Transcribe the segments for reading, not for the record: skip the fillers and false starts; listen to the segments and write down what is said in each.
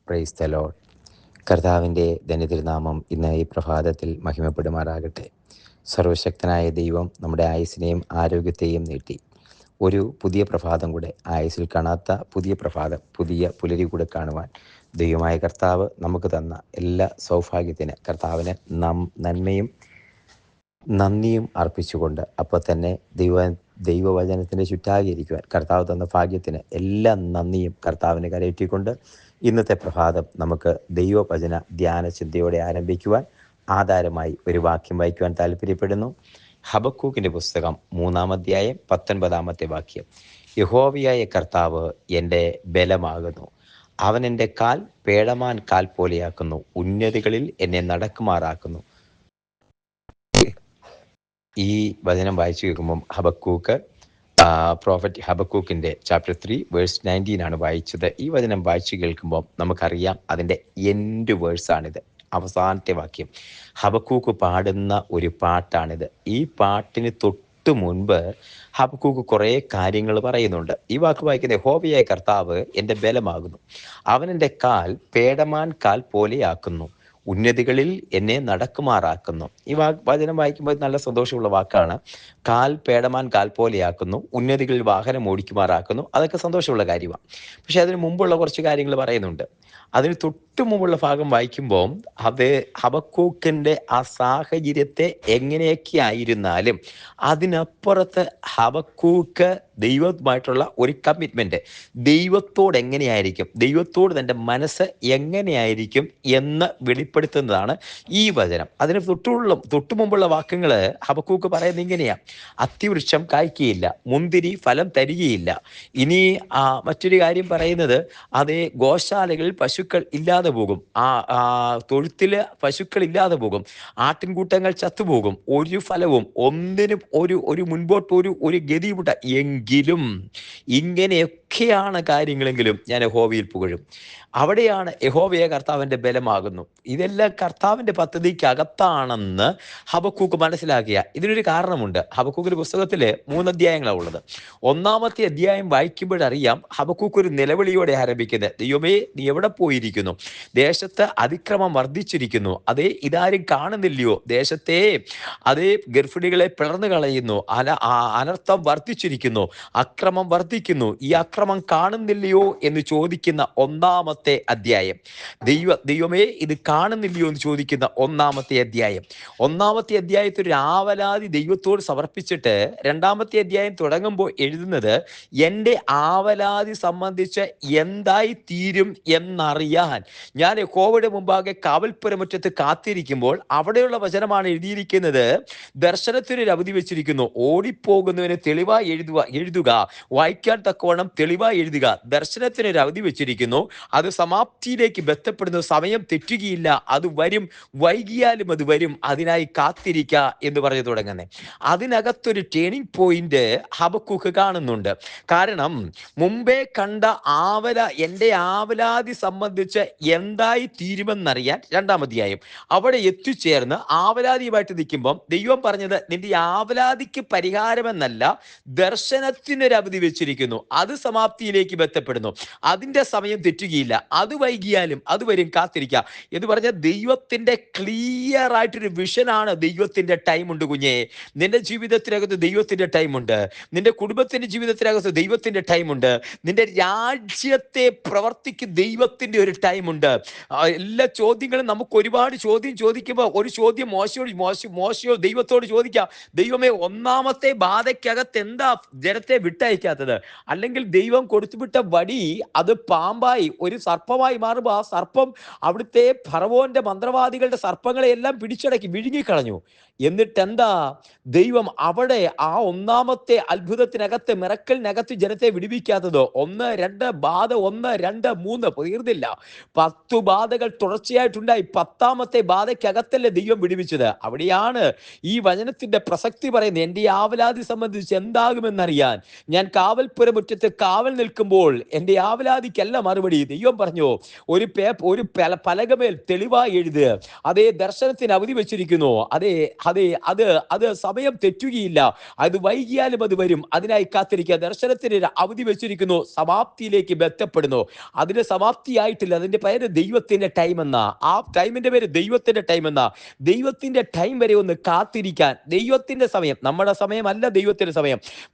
Praise the Lord. കർത്താവിൻ്റെ ധന്യതിരുനാമം ഇന്ന് ഈ പ്രഭാതത്തിൽ മഹിമപ്പെടുമാറാകട്ടെ. സർവശക്തനായ ദൈവം നമ്മുടെ ആയുസ്സിനെയും ആരോഗ്യത്തെയും നീട്ടി ഒരു പുതിയ പ്രഭാതം കൂടെ, ആയുസ്സിൽ കാണാത്ത പുതിയ പ്രഭാതം, പുതിയ പുലരി കൂടെ കാണുവാൻ ദൈവമായ കർത്താവ് നമുക്ക് തന്ന എല്ലാ സൗഭാഗ്യത്തിന് കർത്താവിന് നന്മയും നന്ദിയും അർപ്പിച്ചുകൊണ്ട്, അപ്പോൾ തന്നെ ദൈവവചനത്തിൻ്റെ ചുറ്റാകിയിരിക്കുവാൻ കർത്താവ് തന്ന ഭാഗ്യത്തിന് എല്ലാ നന്ദിയും കർത്താവിന് കരയറ്റിക്കൊണ്ട് ഇന്നത്തെ പ്രഭാതം നമുക്ക് ദൈവവചന ധ്യാന ചിന്തയോടെ ആരംഭിക്കുവാൻ ആധാരമായി ഒരു വാക്യം വായിക്കുവാൻ താല്പര്യപ്പെടുന്നു. ഹബക്കൂക്കിൻ്റെ പുസ്തകം 3-ാം അധ്യായം 19-ാമത്തെ വാക്യം. യഹോവയായ കർത്താവ് എൻ്റെ ബലമാകുന്നു, അവൻ എൻ്റെ കാൽ പേടമാൻ കാൽ പോലെയാക്കുന്നു, ഉന്നതികളിൽ എന്നെ നടക്കുമാറാക്കുന്നു. ഈ വചനം വായിച്ചു കേൾക്കുമ്പം പ്രോഫറ്റ് ഹബക്കൂക്കിൻ്റെ ചാപ്റ്റർ 3 വേഴ്സ് 19 ആണ് വായിച്ചത്. ഈ വചനം വായിച്ചു കേൾക്കുമ്പോൾ നമുക്കറിയാം അതിൻ്റെ എൻഡ് വേഴ്സാണിത്, അവസാനത്തെ വാക്യം. ഹബക്കൂക്ക് പാടുന്ന ഒരു പാട്ടാണിത്. ഈ പാട്ടിന് തൊട്ട് മുൻപ് ഹബക്കൂക്ക് കുറേ കാര്യങ്ങൾ പറയുന്നുണ്ട്. ഈ വാക്ക് വായിക്കുന്നത്, യഹോവയായ കർത്താവ് എൻ്റെ ബലമാകുന്നു, അവൻ എൻ്റെ കാൽ പേടമാൻ കാൽ പോലെയാക്കുന്നു, ഉന്നതികളിൽ എന്നെ നടക്കുമാറാക്കുന്നു. ഈ വചനം വായിക്കുമ്പോൾ നല്ല സന്തോഷമുള്ള വാക്കാണ്. കാൽ പേടമാൻ കാൽ പോലെയാക്കുന്നു, ഉന്നതികളിൽ വാഹനം ഓടിക്കുമാറാക്കുന്നു. അതൊക്കെ സന്തോഷമുള്ള കാര്യമാണ്. പക്ഷെ അതിന് മുമ്പുള്ള കുറച്ച് കാര്യങ്ങൾ പറയുന്നുണ്ട്. അതിന് തൊട്ട് മുമ്പുള്ള ഭാഗം വായിക്കുമ്പോൾ അത് ഹബക്കൂക്കിൻ്റെ ആ സാഹചര്യത്തെ എങ്ങനെയൊക്കെ ആയിരുന്നാലും അതിനപ്പുറത്ത് ഹബക്കൂക്ക് ദൈവമായിട്ടുള്ള ഒരു കമ്മിറ്റ്മെൻറ്റ്, ദൈവത്തോട് എങ്ങനെയായിരിക്കും, ദൈവത്തോട് തൻ്റെ മനസ്സ് എങ്ങനെയായിരിക്കും എന്ന് വെളിപ്പെടുത്തുന്നതാണ് ഈ വചനം. അതിന് തൊട്ടു മുമ്പുള്ള വാക്യങ്ങൾ ഹബക്കൂക്ക് പറയുന്നത് ഇങ്ങനെയാണ്: അത്തിവൃക്ഷം കായ്ക്കുകയില്ല, മുന്തിരി ഫലം തരികയില്ല. ഇനി മറ്റൊരു കാര്യം പറയുന്നത്, അതേ ഗോശാലകളിൽ പശുക്കൾ ഇല്ലാതെ പോകും, തൊഴുത്തിൽ പശുക്കൾ ഇല്ലാതെ പോകും, ആട്ടിൻകൂട്ടങ്ങൾ ചത്തുപോകും, ഒരു ഫലവും ഒന്നിനും ഒരു മുൻപോട്ട് ഒരു ഗതിയുമില്ല. എങ്കിലും ഇങ്ങനെയൊക്കെയാണ് കാര്യങ്ങളെങ്കിലും ഞാൻ യഹോവയിൽ പുകഴും. അവിടെയാണ് യഹോവയെ കർത്താവിൻ്റെ ബലമാകുന്നു. ഇതെല്ലാം കർത്താവിൻ്റെ പദ്ധതിക്കകത്താണെന്ന് ഹബക്കൂക്ക് മനസ്സിലാക്കിയ. ഇതിനൊരു കാരണമുണ്ട്. ഹബക്കൂക്കിൻ്റെ പുസ്തകത്തിൽ 3 അധ്യായങ്ങളാണ് ഉള്ളത്. 1-ാമത്തെ അധ്യായം വായിക്കുമ്പോഴറിയാം ഹബക്കൂക്ക് ഒരു നിലവിളിയോടെ ആരംഭിക്കുന്നത്. ദൈവമേ, നീ എവിടെ പോയിരിക്കുന്നു? ദേശത്ത് അതിക്രമം വർദ്ധിച്ചിരിക്കുന്നു, അതേ ഇതാരും കാണുന്നില്ലയോ? ദേശത്തെ അതേ ഗർഭിണികളെ പിളർന്നു കളയുന്നു, അനർത്ഥം വർദ്ധിച്ചിരിക്കുന്നു, അക്രമം വർദ്ധിക്കുന്നു, ഈ അക്രമം കാണുന്നില്ലയോ എന്ന് ചോദിക്കുന്ന 1-ാമത്തെ അധ്യായം. ദൈവമേ, ഇത് കാണുന്നില്ലയോ എന്ന് ചോദിക്കുന്ന 1-ാമത്തെ അധ്യായം. 1-ാമത്തെ അധ്യായത്തിൽ ഒരു ആവലാതി ദൈവത്തോട് സമർപ്പിച്ചിട്ട് 2-ാമത്തെ അധ്യായം തുടങ്ങുമ്പോൾ എഴുതുന്നത്, എൻ്റെ ആവലാതി സംബന്ധിച്ച് എന്തായി തീരും എന്നറിയാൻ ഞാൻ യഹോവയുടെ മുമ്പാകെ കാവൽപ്പുരമുറ്റത്ത് കാത്തിരിക്കുമ്പോൾ. അവിടെയുള്ള വചനമാണ് എഴുതിയിരിക്കുന്നത്, ദർശനത്തിനൊരു അവധി വെച്ചിരിക്കുന്നു, ഓടിപ്പോകുന്നവന് തെളിവായി എഴുതുക, വായിക്കാൻ തക്കവണ്ണം തെളിവായി എഴുതുക. ദർശനത്തിനൊരു അവധി വെച്ചിരിക്കുന്നു, അത് സമാപ്തിയിലേക്ക് ബന്ധപ്പെടുന്ന സമയം തെറ്റുകയില്ല, അത് വരും, വൈകിയാലും അത് വരും, അതിനായി കാത്തിരിക്കുക എന്ന് പറഞ്ഞു തുടങ്ങുന്നത്. അതിനകത്തൊരു ടേണിംഗ് പോയിന്റ് ഹബക്കൂക്ക് കാണുന്നുണ്ട്. കാരണം മുമ്പേ കണ്ട എൻ്റെ ആവലാതി സംബന്ധിച്ച് എന്തായി തീരുമെന്നറിയാൻ 2-ാം അധ്യായം അവിടെ എത്തിച്ചേർന്ന് ആവലാതിയുമായിട്ട് നിൽക്കുമ്പം ദൈവം പറഞ്ഞത്, നിന്റെ ആവലാതിക്ക് പരിഹാരമെന്നല്ല, ദർശനത്തിനൊരു അവധി വെച്ചിരിക്കുന്നു, അത് സമാപ്തിയിലേക്ക് ബന്ധപ്പെടുന്നു, അതിൻ്റെ സമയം തെറ്റുകയില്ല, അത് വൈകിയാലും അത് വരും, കാത്തിരിക്കുക എന്ന് പറഞ്ഞ ദൈവത്തിൻ്റെ ക്ലിയർ ആയിട്ടൊരു വിഷനാണ്. ദൈവത്തിൻ്റെ ടൈമുണ്ട് കുഞ്ഞേ, നിന്റെ ജീവിതത്തിനകത്ത് ദൈവത്തിൻ്റെ ടൈമുണ്ട്, നിന്റെ കുടുംബത്തിൻ്റെ ജീവിതത്തിനകത്ത് ദൈവത്തിൻ്റെ ടൈമുണ്ട്, നിന്റെ രാജ്യത്തെ പ്രവർത്തിക്ക് ദൈവത്തിൻ്റെ ഒരു ടൈമുണ്ട്. എല്ലാ ചോദ്യങ്ങളും നമുക്ക് ഒരുപാട് ചോദ്യം ചോദിക്കുമ്പോൾ ഒരു ചോദ്യം മോശയോ ദൈവത്തോട് ചോദിക്കാം, ദൈവമേ, 1-ാമത്തെ ബാധയ്ക്കകത്ത് എന്താ ജനത്തെ വിട്ടയക്കാത്തത്? അല്ലെങ്കിൽ ദൈവം കൊടുത്തുവിട്ട വടി അത് പാമ്പായി ഒരു സർപ്പമായി മാറുമ്പോൾ ആ സർപ്പം അവിടുത്തെ ഫറവോന്റെ മന്ത്രവാദികളുടെ സർപ്പങ്ങളെ എല്ലാം പിടിച്ചടക്കി വിഴുങ്ങിക്കളഞ്ഞു. എന്നിട്ടെന്താ ദൈവം അവിടെ ആ 1-ാമത്തെ അത്ഭുതത്തിനകത്ത്, മിറക്കലിനകത്ത് ജനത്തെ വിടുവിക്കാത്തത്? 1, 2 ബാധ, 1, 2, 3 തീർന്നില്ല, 10 ബാധകൾ തുടർച്ചയായിട്ടുണ്ടായി. 10-ാമത്തെ ബാധയ്ക്കകത്തല്ലേ ദൈവം വിടുവിച്ചത്. അവിടെയാണ് ഈ വചനത്തിന്റെ പ്രസക്തി പറയുന്നത്. എൻ്റെ ആവലാതി സംബന്ധിച്ച് എന്താകുമെന്നറിയാൻ ഞാൻ കാവൽപ്പുരമുറ്റത്ത് കാവൽ നിൽക്കുമ്പോൾ എൻ്റെ ആവലാതിക്കല്ല മറുപടി. ദൈവം പറഞ്ഞു, ഒരു പലകമേൽ തെളിവായി എഴുതുക, അതേ ദർശനത്തിന് അവധി വെച്ചിരിക്കുന്നു, അതേ അതെ, അത് അത് സമയം തെറ്റുകയില്ല. അത് വൈകിയാലും അത് വരും. അതിനായി കാത്തിരിക്കുക. ദർശനത്തിന് ഒരു അവധി വെച്ചിരിക്കുന്നു, സമാപ്തിയിലേക്ക് ബന്ധപ്പെടുന്നു. അതിന് സമാപ്തിയായിട്ടില്ല. അതിന്റെ പേര് ദൈവത്തിന്റെ ടൈം എന്നാ. ആ ടൈമിന്റെ പേര് ദൈവത്തിന്റെ ടൈം എന്നാ. ദൈവത്തിന്റെ ടൈം വരെ ഒന്ന് കാത്തിരിക്കാൻ, ദൈവത്തിന്റെ സമയം, നമ്മുടെ സമയമല്ല ദൈവത്തിന്റെ സമയം.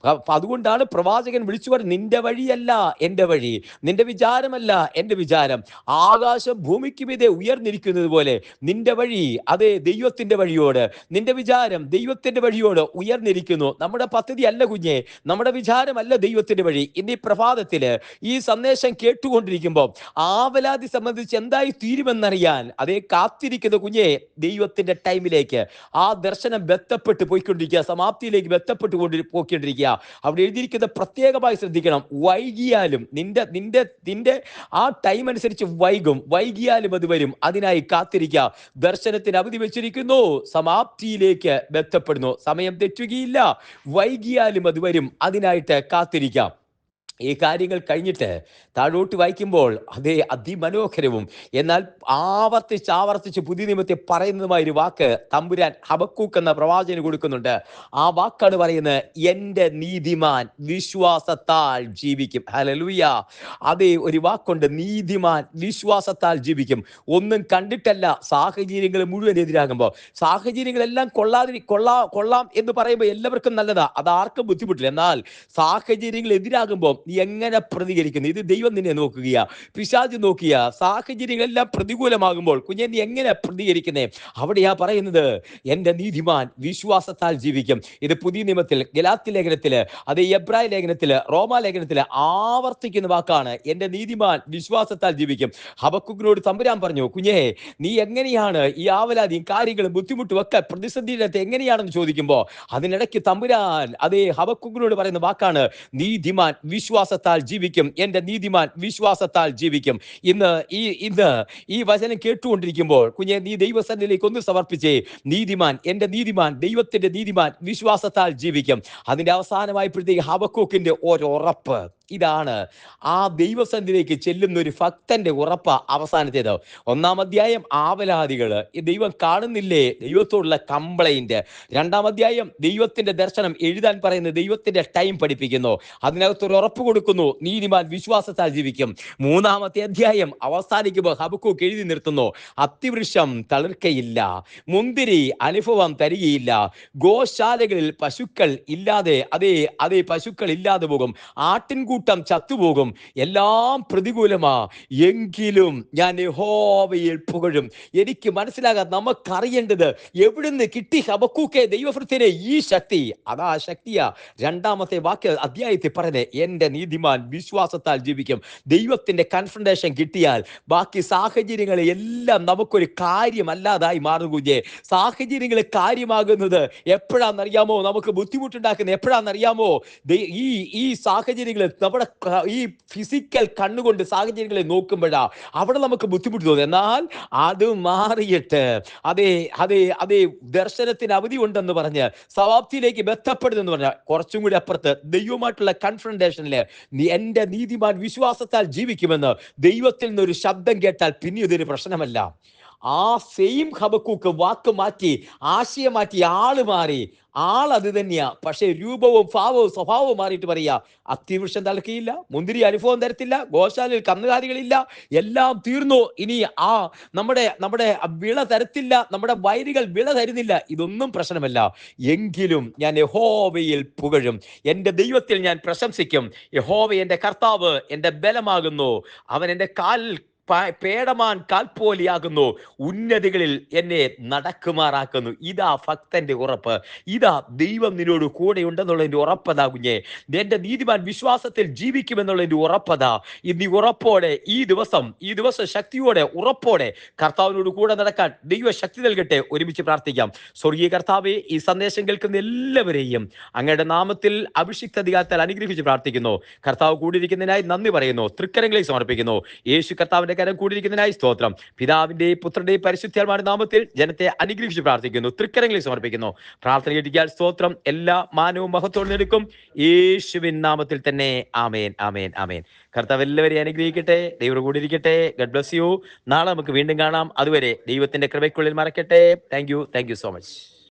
അതുകൊണ്ടാണ് പ്രവാചകൻ വിളിച്ചു പറഞ്ഞത്, നിന്റെ വഴിയല്ല എന്റെ വഴി, നിന്റെ വിചാരമല്ല എന്റെ വിചാരം, ആകാശം ഭൂമിക്ക് മീതെ ഉയർന്നിരിക്കുന്നത് പോലെ നിന്റെ വഴി അതെ ദൈവത്തിന്റെ വഴിയോട്, നിന്റെ വിചാരം ദൈവത്തിന്റെ വഴിയോട് ഉയർന്നിരിക്കുന്നു. നമ്മുടെ പദ്ധതി അല്ല കുഞ്ഞെ, നമ്മുടെ വിചാരമല്ല ദൈവത്തിന്റെ വഴി. ഇന്ന് ഈ പ്രഭാതത്തില് ഈ സന്ദേശം കേട്ടുകൊണ്ടിരിക്കുമ്പോൾ ആവലാതി സംബന്ധിച്ച് എന്തായി തീരുമെന്നറിയാൻ അതേ കാത്തിരിക്കുന്ന കുഞ്ഞെ, ദൈവത്തിന്റെ ടൈമിലേക്ക് ആ ദർശനം ബന്ധപ്പെട്ട് പോയിക്കൊണ്ടിരിക്കുക, സമാപ്തിയിലേക്ക് ബന്ധപ്പെട്ട് പോയിക്കൊണ്ടിരിക്കുക. അവിടെ എഴുതിയിരിക്കുന്ന പ്രത്യേകമായി ശ്രദ്ധിക്കണം. വൈകിയാലും നിന്റെ നിന്റെ നിന്റെ ആ ടൈം അനുസരിച്ച് വൈകിയാലും അത് വരും. അതിനായി കാത്തിരിക്കുക. ദർശനത്തിന് അവധി വെച്ചിരിക്കുന്നു, സമാപ്തിയിലേക്ക് ബന്ധപ്പെടുന്നു. സമയം തെറ്റുകയില്ല, വൈകിയാലും അത് വരും. അതിനായിട്ട് കാത്തിരിക്കാം. ഈ കാര്യങ്ങൾ കഴിഞ്ഞിട്ട് താഴോട്ട് വായിക്കുമ്പോൾ അതേ അതിമനോഹരവും എന്നാൽ ആവർത്തിച്ച് പുതിയ നിയമത്തെ പറയുന്നതുമായ ഒരു വാക്ക് തമ്പുരാൻ ഹബക്കൂക്ക് എന്ന പ്രവാചകന് കൊടുക്കുന്നുണ്ട്. ആ വാക്കാണ് പറയുന്നത്, എൻ്റെ നീതിമാൻ വിശ്വാസത്താൽ ജീവിക്കും. ഹല്ലേലൂയ. അതേ ഒരു വാക്കുണ്ട്, നീതിമാൻ വിശ്വാസത്താൽ ജീവിക്കും. ഒന്നും കണ്ടിട്ടല്ല, സാഹചര്യങ്ങൾ മുഴുവൻ എതിരാകുമ്പോൾ, സാഹചര്യങ്ങളെല്ലാം കൊള്ളാം എന്ന് പറയുമ്പോൾ എല്ലാവർക്കും നല്ലതാ, അത് ആർക്കും ബുദ്ധിമുട്ടില്ല. എന്നാൽ സാഹചര്യങ്ങൾ എതിരാകുമ്പോൾ നീ എങ്ങനെ പ്രതികരിക്കുന്നു? ഇത് ദൈവം നിന്നെ നോക്കുക, പിശാച് നോക്കിയ സാഹചര്യങ്ങളെല്ലാം പ്രതികൂലമാകുമ്പോൾ കുഞ്ഞെ നീ എങ്ങനെ പ്രതികരിക്കുന്നേ? അവിടെയാ പറയുന്നത്, എൻ്റെ നീതിമാൻ വിശ്വാസത്താൽ ജീവിക്കും. ഇത് പുതിയ നിയമത്തിൽ ഗലാത്യ ലേഖനത്തില്, അത് എബ്രായ ലേഖനത്തില്, റോമാ ലേഖനത്തില് ആവർത്തിക്കുന്ന വാക്കാണ്, എൻ്റെ നീതിമാൻ വിശ്വാസത്താൽ ജീവിക്കും. ഹബക്കൂക്കിനോട് തമ്പുരാൻ പറഞ്ഞു, കുഞ്ഞേ നീ എങ്ങനെയാണ് ഈ ആവലാതിയും കാര്യങ്ങളും ബുദ്ധിമുട്ടും ഒക്കെ പ്രതിസന്ധിയുടെ എങ്ങനെയാണെന്ന് ചോദിക്കുമ്പോൾ അതിനിടയ്ക്ക് തമ്പുരാൻ അതേ ഹബക്കൂക്കിനോട് പറയുന്ന വാക്കാണ്, നീതിമാൻ വിശ്വാസത്താൽ ജീവിക്കും, എൻ്റെ നീതിമാൻ വിശ്വാസത്താൽ ജീവിക്കും. ഇന്ന് ഈ വചനം കേട്ടുകൊണ്ടിരിക്കുമ്പോൾ കുഞ്ഞെ നീ ദൈവസന്നിധിയിലേക്ക് ഒന്ന് സമർപ്പിച്ചേ. നീതിമാൻ, എൻ്റെ നീതിമാൻ, ദൈവത്തിന്റെ നീതിമാൻ വിശ്വാസത്താൽ ജീവിക്കും. അതിന്റെ അവസാനമായപ്പോഴത്തേക്ക് ഹബക്കൂക്കിന്റെ ഒരുറപ്പ് ഇതാണ്. ആ ദൈവസന്നിധിയിലേക്ക് ചെല്ലുന്ന ഒരു ഭക്തന്റെ ഉറപ്പ അവസാനത്തേത്. 1-ാം അധ്യായം ആവലാദികള്, ദൈവം കാണുന്നില്ലേ, ദൈവത്തോടുള്ള കംപ്ലൈന്റ്. 2-ാം അധ്യായം ദൈവത്തിന്റെ ദർശനം എഴുതാൻ പറയുന്നത്, ദൈവത്തിന്റെ ടൈം പഠിപ്പിക്കുന്നു, അതിനകത്തൊരു ഉറപ്പ് കൊടുക്കുന്നു, നീതിമാൻ വിശ്വാസത്താൽ ജീവിക്കും. 3-ാമത്തെ അധ്യായം അവസാനിക്കുമ്പോൾ ഹബക്കൂക്ക് എഴുതി നിർത്തുന്നു, അത്തിവൃക്ഷം തളിർക്കയില്ല, മുന്തിരി അനുഭവം തരികയില്ല, ഗോശാലകളിൽ പശുക്കൾ ഇല്ലാതെ അതേ പശുക്കൾ ഇല്ലാതെ പോകും, ആട്ടിൻകൂട്ടം ചത്തുപോകും, എല്ലാം പ്രതികൂലമാ, എങ്കിലും ഞാൻ യഹോവയിൽ പുകഴും. എനിക്ക് മനസ്സിലാകാൻ നമുക്കറിയേണ്ടത്, എവിടുന്ന് കിട്ടി ഹബക്കൂക്കെ ദൈവഭൃത്യനെ ഈ ശക്തി? അതാ ശക്തിയാ 2-ാമത്തെ അധ്യായത്തിൽ പറഞ്ഞേ, എൻ്റെ നീതിമാൻ വിശ്വാസത്താൽ ജീവിക്കും. ദൈവത്തിന്റെ കൺഫ്രണ്ടേഷൻ കിട്ടിയാൽ ബാക്കി സാഹചര്യങ്ങളെ എല്ലാം നമുക്കൊരു കാര്യമല്ലാതായി മാറുകയെ. സാഹചര്യങ്ങൾ കാര്യമാകുന്നത് എപ്പോഴാണെന്നറിയാമോ? നമുക്ക് ബുദ്ധിമുട്ടുണ്ടാക്കുന്നത് എപ്പോഴാണെന്നറിയാമോ? ഈ സാഹചര്യങ്ങൾ നമ്മുടെ ഈ ഫിസിക്കൽ കണ്ണുകൊണ്ട് സാഹചര്യങ്ങളെ നോക്കുമ്പോഴാ അവിടെ നമുക്ക് ബുദ്ധിമുട്ട് തോന്നുന്നത്. എന്നാൽ അത് മാറിയിട്ട് അതേ ദർശനത്തിന് അവധി ഉണ്ടെന്ന് പറഞ്ഞ് സമാപ്തിയിലേക്ക് ബന്ധപ്പെടുന്നെന്ന് പറഞ്ഞാൽ കുറച്ചും കൂടി അപ്പുറത്ത് ദൈവമായിട്ടുള്ള കൺഫ്രണ്ടേഷനില് എൻ്റെ നീതിമാൻ വിശ്വാസത്താൽ ജീവിക്കുമെന്ന് ദൈവത്തിൽ നിന്നൊരു ശബ്ദം കേട്ടാൽ പിന്നെ ഇതൊരു പ്രശ്നമല്ല. ആ സെയിം ഹബക്കൂക്ക് വാക്ക് മാറ്റി, ആശയം മാറ്റി, ആള് മാറി, അത് തന്നെയാ, പക്ഷെ രൂപവും ഭാവവും സ്വഭാവവും മാറിയിട്ട് പറയാ, അത്തിവൃക്ഷം തളർക്കയില്ല, മുന്തിരി അനുഭവം തരത്തില്ല, ഗോശാലയിൽ കന്നുകാലികളില്ല, എല്ലാം തീർന്നു, ഇനി നമ്മുടെ വിള തരത്തില്ല, നമ്മുടെ വയലുകൾ വിള തരുന്നില്ല, ഇതൊന്നും പ്രശ്നമല്ല. എങ്കിലും ഞാൻ യഹോവയിൽ പുകഴും, എൻ്റെ ദൈവത്തിൽ ഞാൻ പ്രശംസിക്കും. യഹോവ എൻ്റെ കർത്താവ്, എൻ്റെ ബലമാകുന്നു, അവൻ എൻ്റെ പേടമാൻ കാൽപോലിയാകുന്നു, ഉന്നതികളിൽ എന്നെ നടക്കുമാറാക്കുന്നു. ഇതാ ഭക്തന്റെ ഉറപ്പ്, ഇതാ ദൈവം നിന്നോട് കൂടെ ഉണ്ടെന്നുള്ളതിന്റെ ഉറപ്പതാ കുഞ്ഞെ. എൻ്റെ നീതിമാൻ വിശ്വാസത്തിൽ ജീവിക്കുമെന്നുള്ളതിന്റെ ഉറപ്പതാ. ഇന്ന് ഈ ഉറപ്പോടെ ഈ ദിവസം ശക്തിയോടെ ഉറപ്പോടെ കർത്താവിനോട് കൂടെ നടക്കാൻ ദൈവ ശക്തി നൽകട്ടെ. ഒരുമിച്ച് പ്രാർത്ഥിക്കാം. സ്വർഗീയ കർത്താവേ, ഈ സന്ദേശം കേൾക്കുന്ന എല്ലാവരെയും അങ്ങയുടെ നാമത്തിൽ അഭിഷിക്ത അധികാരത്താൽ അനുഗ്രഹിച്ച് പ്രാർത്ഥിക്കുന്നു. കർത്താവ് കൂടിയിരിക്കുന്നതിനായി നന്ദി പറയുന്നു. തൃക്കരങ്ങളിൽ സമർപ്പിക്കുന്നു. യേശു കർത്താവിന്റെ കരം കൂടിയിരിക്കുന്നതിനായി സ്തോത്രം. പിതാവിന്റെയും പുത്രന്റെയും പരിശുദ്ധാത്മാവിന്റെ നാമത്തിൽ ജനത്തെ അനുഗ്രഹിച്ച് പ്രാർത്ഥിക്കുന്നു. തൃക്കരങ്ങളിൽ സമർപ്പിക്കുന്നു. പ്രാർത്ഥന കേട്ടിരിക്കാൻ സ്തോത്രം. എല്ലാ മാനവും മഹത്വവും എടുക്കും യേശുവിൻ നാമത്തിൽ തന്നെ. ആമേൻ, ആമേൻ, ആമേൻ. കർത്താവ് എല്ലാവരെയും അനുഗ്രഹിക്കട്ടെ. ദൈവം കൂടിയിരിക്കട്ടെ. Garh bless you. നാളെ നമുക്ക് വീണ്ടും കാണാം. അതുവരെ ദൈവത്തിന്റെ കൃപയ്ക്കുള്ളിൽ മറക്കട്ടെ. Thank you so much.